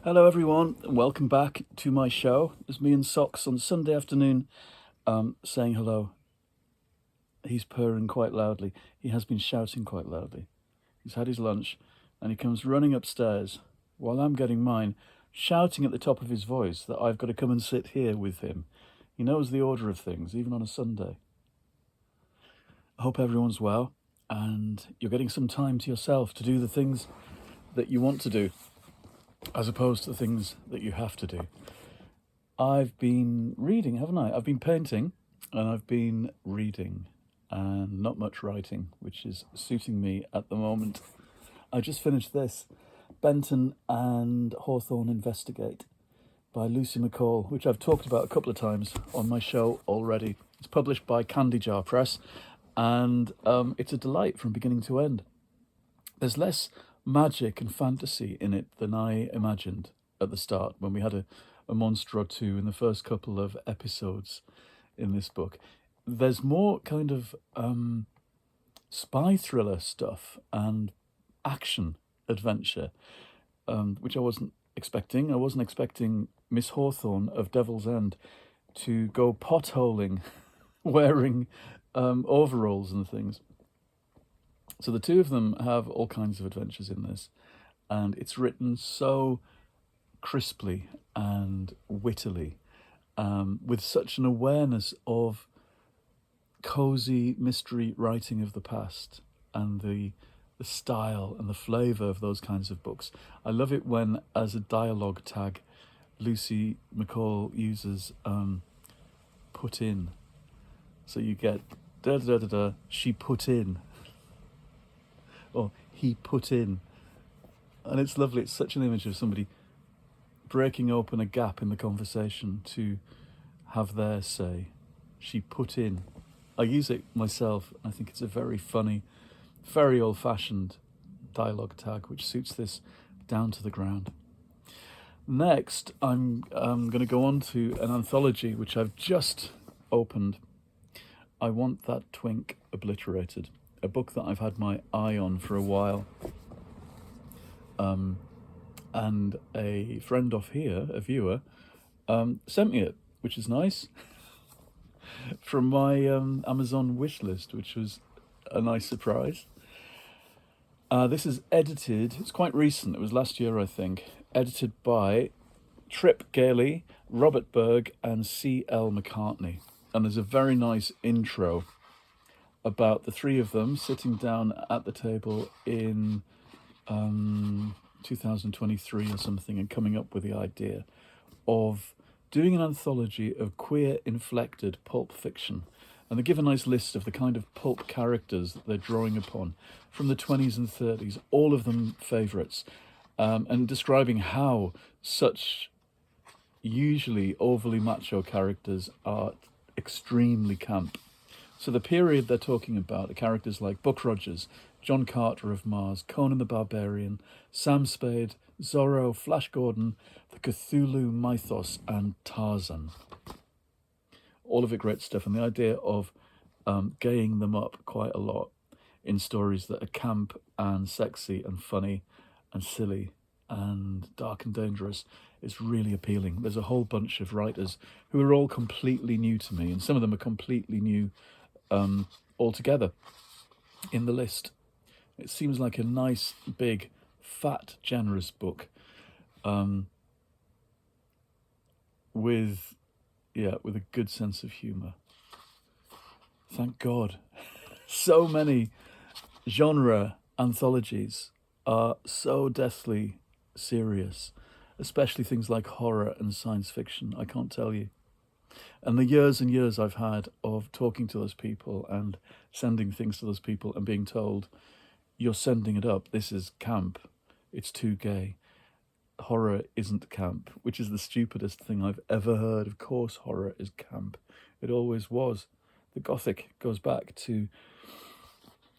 Hello everyone, and welcome back to my show. It's me and Socks on Sunday afternoon saying hello. He's purring quite loudly. He has been shouting quite loudly. He's had his lunch and he comes running upstairs while I'm getting mine, shouting at the top of his voice that I've got to come and sit here with him. He knows the order of things, even on a Sunday. I hope everyone's well and you're getting some time to yourself to do the things that you want to do, as opposed to the things that you have to do. I've been reading, haven't I? I've been painting and I've been reading and not much writing, which is suiting me at the moment. I just finished this, Benton and Hawthorne Investigate by Lucy McCall, which I've talked about a couple of times on my show already. It's published by Candy Jar Press and it's a delight from beginning to end. There's less magic and fantasy in it than I imagined at the start when we had a monster or two in the first couple of episodes in this book. There's more kind of spy thriller stuff and action adventure, which I wasn't expecting. I wasn't expecting Miss Hawthorne of Devil's End to go potholing wearing overalls and things. So the two of them have all kinds of adventures in this, and it's written so crisply and wittily, with such an awareness of cozy mystery writing of the past and the style and the flavour of those kinds of books. I love it when, as a dialogue tag, Lucy McCall uses put in. So you get da da da da, she put in. Or he put in. And it's lovely. It's such an image of somebody breaking open a gap in the conversation to have their say. She put in. I use it myself. I think it's a very funny, very old-fashioned dialogue tag, which suits this down to the ground. Next, I'm going to go on to an anthology, which I've just opened. I Want That Twink Obliterated. A book that I've had my eye on for a while. And a friend off here, a viewer, sent me it, which is nice, from my Amazon wish list, which was a nice surprise. This is edited, it's quite recent, it was last year I think, edited by Trip Gailey, Robert Berg and C.L. McCartney. And there's a very nice intro about the three of them sitting down at the table in 2023 or something and coming up with the idea of doing an anthology of queer-inflected pulp fiction. And they give a nice list of the kind of pulp characters that they're drawing upon from the 20s and 30s, all of them favourites, and describing how such usually overly macho characters are extremely camp. So the period they're talking about are characters like Buck Rogers, John Carter of Mars, Conan the Barbarian, Sam Spade, Zorro, Flash Gordon, the Cthulhu Mythos, and Tarzan. All of it great stuff, and the idea of gaying them up quite a lot in stories that are camp and sexy and funny and silly and dark and dangerous is really appealing. There's a whole bunch of writers who are all completely new to me, and some of them are completely new altogether in the list. It seems like a nice, big, fat, generous book with a good sense of humour. Thank God. So many genre anthologies are so deathly serious, especially things like horror and science fiction. I can't tell you. And the years and years I've had of talking to those people and sending things to those people and being told, you're sending it up, this is camp, it's too gay. Horror isn't camp, which is the stupidest thing I've ever heard. Of course horror is camp. It always was. The Gothic goes back to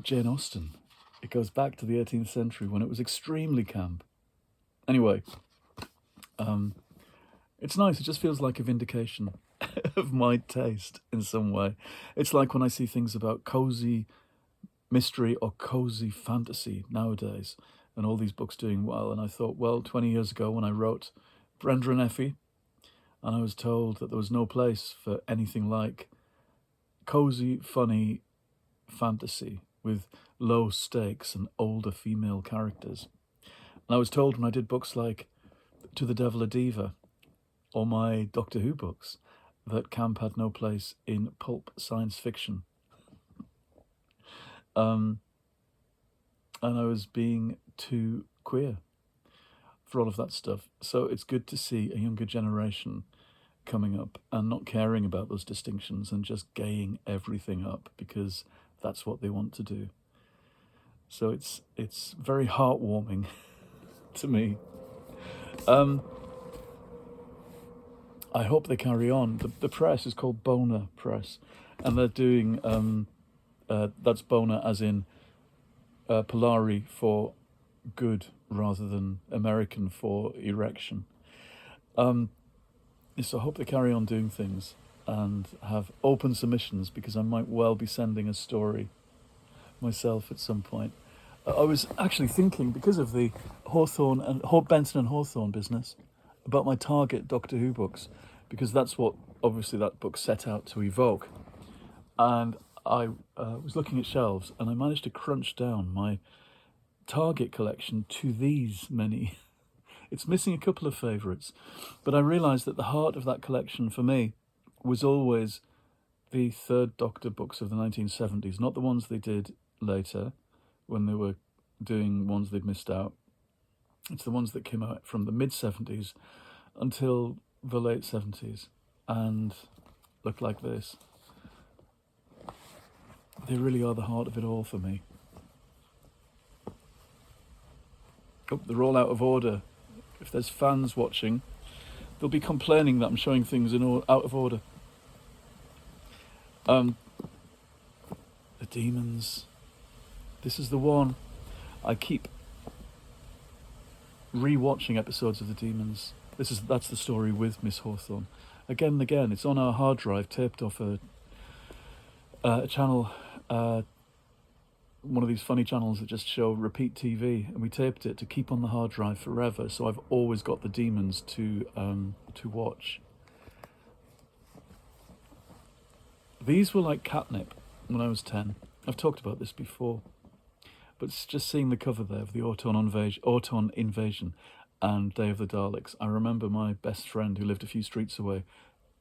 Jane Austen. It goes back to the 18th century when it was extremely camp. Anyway, it's nice. It just feels like a vindication of my taste in some way. It's like when I see things about cozy mystery or cozy fantasy nowadays, and all these books doing well. And I thought, well, 20 years ago when I wrote Brenda and Effie, and I was told that there was no place for anything like cozy, funny fantasy with low stakes and older female characters. And I was told when I did books like To the Devil a Diva or my Doctor Who books that camp had no place in pulp science fiction. And I was being too queer for all of that stuff. So it's good to see a younger generation coming up and not caring about those distinctions and just gaying everything up because that's what they want to do. So it's very heartwarming to me. I hope they carry on. The press is called Boner Press, and they're doing that's Boner as in Polari for good rather than American for erection. So I hope they carry on doing things and have open submissions, because I might well be sending a story myself at some point. I was actually thinking, because of the Hawthorne and Benson and Hawthorne business, about my target Doctor Who books, because that's what obviously that book set out to evoke. And I was looking at shelves, and I managed to crunch down my target collection to these many. It's missing a couple of favourites, but I realised that the heart of that collection for me was always the Third Doctor books of the 1970s, not the ones they did later when they were doing ones they'd missed out. It's the ones that came out from the mid-70s until the late 70s and look like this. They really are the heart of it all for me. Oh, they're all out of order. If there's fans watching, they'll be complaining that I'm showing things out of order. The Demons. This is the one. I keep re-watching episodes of The Demons. That's the story with Miss Hawthorne. Again and again, it's on our hard drive, taped off a channel, one of these funny channels that just show repeat TV, and we taped it to keep on the hard drive forever. So I've always got The Demons to watch. These were like catnip when I was 10. I've talked about this before, but it's just seeing the cover there of the Auton Invasion and Day of the Daleks. I remember my best friend, who lived a few streets away,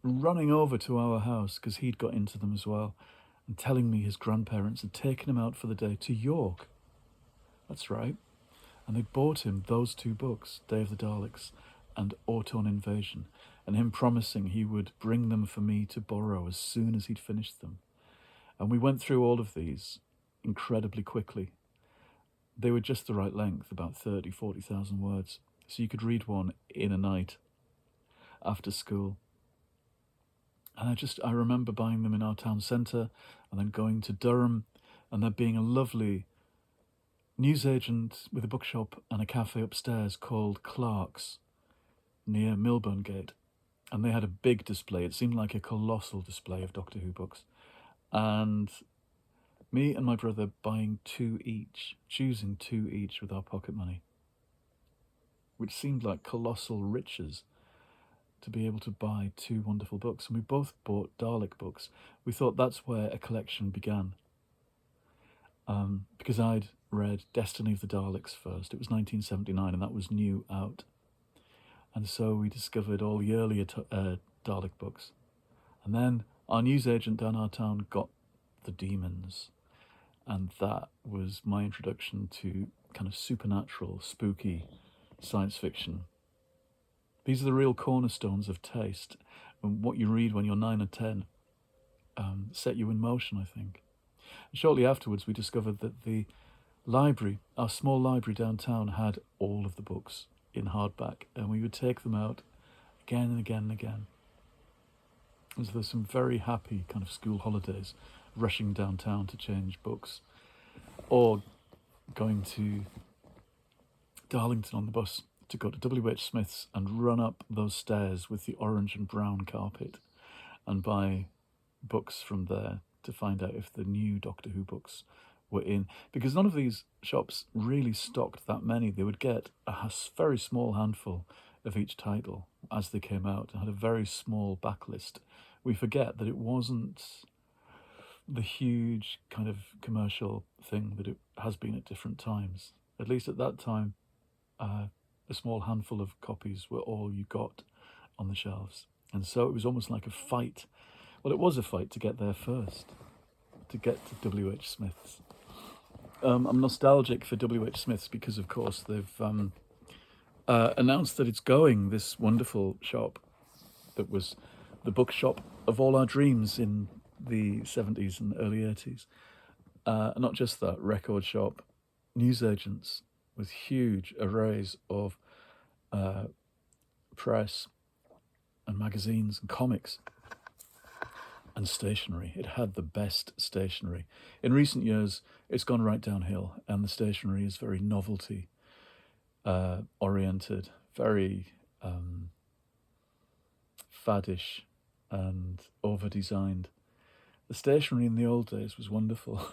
running over to our house because he'd got into them as well, and telling me his grandparents had taken him out for the day to York. That's right. And they'd bought him those two books, Day of the Daleks and Auton Invasion, and him promising he would bring them for me to borrow as soon as he'd finished them. And we went through all of these incredibly quickly. They were just the right length, about 30, 40,000 words. So you could read one in a night after school. And I remember buying them in our town centre and then going to Durham, and there being a lovely newsagent with a bookshop and a cafe upstairs called Clark's near Milburn Gate. And they had a big display. It seemed like a colossal display of Doctor Who books. And me and my brother buying two each, choosing two each with our pocket money, which seemed like colossal riches to be able to buy two wonderful books. And we both bought Dalek books. We thought that's where a collection began. Because I'd read Destiny of the Daleks first. It was 1979, and that was new out. And so we discovered all the earlier Dalek books. And then our newsagent down our town got The Demons. And that was my introduction to kind of supernatural, spooky science fiction. These are the real cornerstones of taste. And what you read when you're 9 or 10 set you in motion, I think. And shortly afterwards, we discovered that the library, our small library downtown, had all of the books in hardback, and we would take them out again and again and again. And so there's some very happy kind of school holidays, rushing downtown to change books, or going to Darlington on the bus to go to W.H. Smith's and run up those stairs with the orange and brown carpet and buy books from there to find out if the new Doctor Who books were in, because none of these shops really stocked that many. They would get a very small handful of each title as they came out and had a very small backlist. We forget that it wasn't the huge kind of commercial thing that it has been at different times. At least at that time, a small handful of copies were all you got on the shelves. And so it was almost like a fight. Well, it was a fight to get there first, to get to W.H. Smith's. I'm nostalgic for W.H. Smith's because, of course, they've announced that it's going, this wonderful shop that was the bookshop of all our dreams in the 70s and early 80s. Not just that, record shop, newsagents with huge arrays of press and magazines and comics and stationery. It had the best stationery. In recent years, it's gone right downhill, and the stationery is very novelty oriented, very faddish and over-designed. The stationery in the old days was wonderful.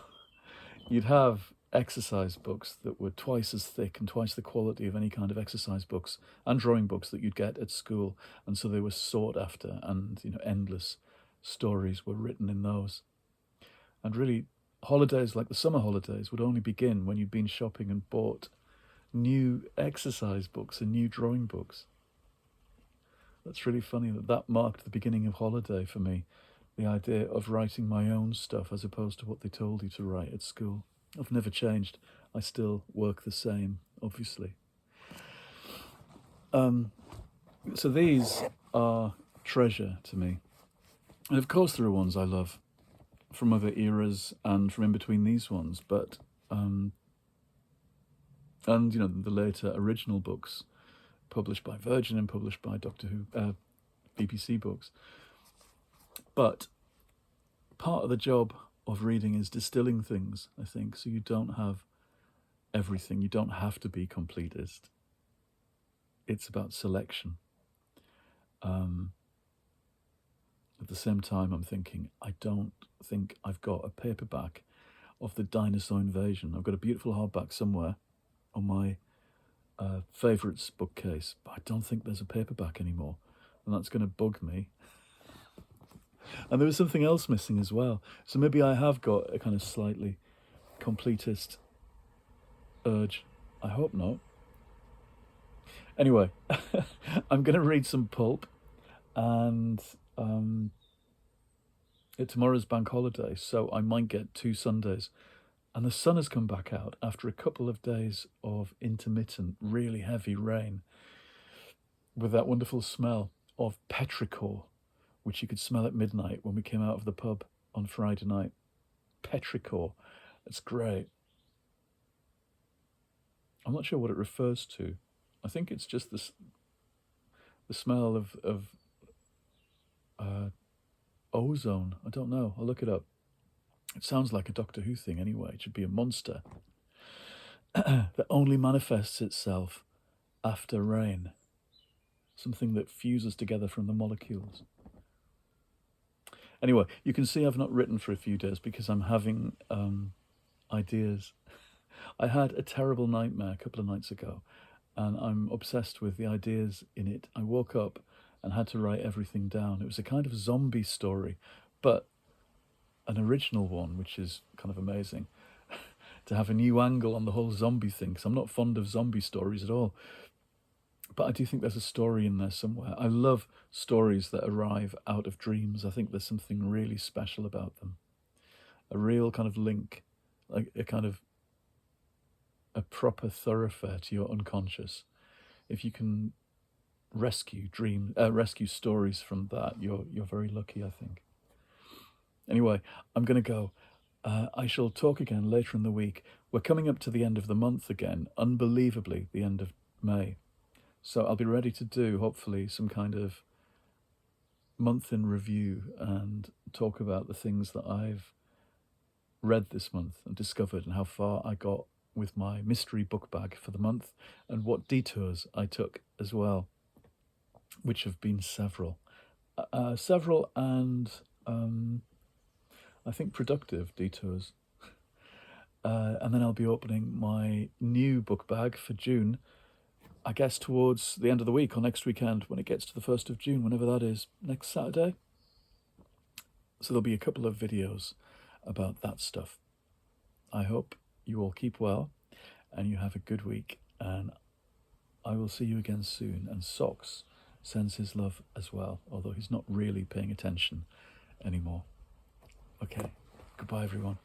You'd have exercise books that were twice as thick and twice the quality of any kind of exercise books and drawing books that you'd get at school, and so they were sought after, and endless stories were written in those. And really, holidays like the summer holidays would only begin when you'd been shopping and bought new exercise books and new drawing books. That's really funny that marked the beginning of holiday for me, the idea of writing my own stuff as opposed to what they told you to write at school. I've never changed. I still work the same, obviously. So these are treasure to me. And of course there are ones I love from other eras and from in between these ones, but and the later original books published by Virgin and published by Doctor Who, BBC Books. But part of the job of reading is distilling things, I think, so you don't have everything. You don't have to be completist. It's about selection. At the same time, I'm thinking, I don't think I've got a paperback of the Dinosaur Invasion. I've got a beautiful hardback somewhere on my favourites bookcase, but I don't think there's a paperback anymore, and that's going to bug me. And there was something else missing as well. So maybe I have got a kind of slightly completist urge. I hope not. Anyway, I'm going to read some pulp, and tomorrow's bank holiday, so I might get 2 Sundays. And the sun has come back out after a couple of days of intermittent, really heavy rain, with that wonderful smell of petrichor, which you could smell at midnight when we came out of the pub on Friday night. Petrichor. It's great. I'm not sure what it refers to. I think it's just the smell of ozone. I don't know. I'll look it up. It sounds like a Doctor Who thing anyway. It should be a monster that only manifests itself after rain. Something that fuses together from the molecules. Anyway, you can see I've not written for a few days because I'm having ideas. I had a terrible nightmare a couple of nights ago, and I'm obsessed with the ideas in it. I woke up and had to write everything down. It was a kind of zombie story, but an original one, which is kind of amazing to have a new angle on the whole zombie thing, because I'm not fond of zombie stories at all. But I do think there's a story in there somewhere. I love stories that arrive out of dreams. I think there's something really special about them. A real kind of link, like a kind of a proper thoroughfare to your unconscious. If you can rescue stories from that, you're very lucky, I think. Anyway, I'm going to go. I shall talk again later in the week. We're coming up to the end of the month again, unbelievably, the end of May. So I'll be ready to do, hopefully, some kind of month in review and talk about the things that I've read this month and discovered, and how far I got with my mystery book bag for the month, and what detours I took as well, which have been several. And I think productive detours. and then I'll be opening my new book bag for June, I guess towards the end of the week or next weekend when it gets to the 1st of June, whenever that is, next Saturday. So there'll be a couple of videos about that stuff. I hope you all keep well and you have a good week, and I will see you again soon. And Socks sends his love as well, although he's not really paying attention anymore. Okay, goodbye everyone.